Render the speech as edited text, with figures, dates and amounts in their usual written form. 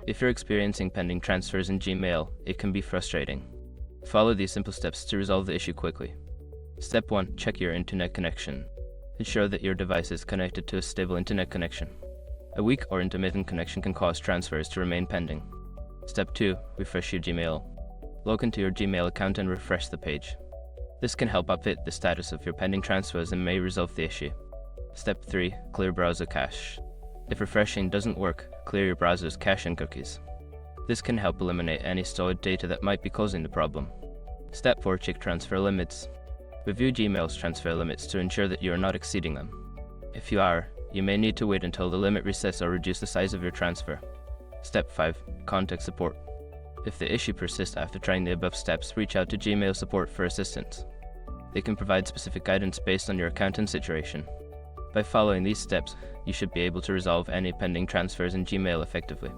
If you're experiencing pending transfers in Gmail, it can be frustrating. Follow these simple steps to resolve the issue quickly. Step 1. Check your internet connection. Ensure that your device is connected to a stable internet connection. A weak or intermittent connection can cause transfers to remain pending. Step 2. Refresh your Gmail. Log into your Gmail account and refresh the page. This can help update the status of your pending transfers and may resolve the issue. Step 3. Clear browser cache. If refreshing doesn't work, clear your browser's cache and cookies. This can help eliminate any stored data that might be causing the problem. Step 4. Check transfer limits. Review Gmail's transfer limits to ensure that you are not exceeding them. If you are, you may need to wait until the limit resets or reduce the size of your transfer. Step 5. Contact support. If the issue persists after trying the above steps, reach out to Gmail support for assistance. They can provide specific guidance based on your account and situation. By following these steps, you should be able to resolve any pending transfers in Gmail effectively.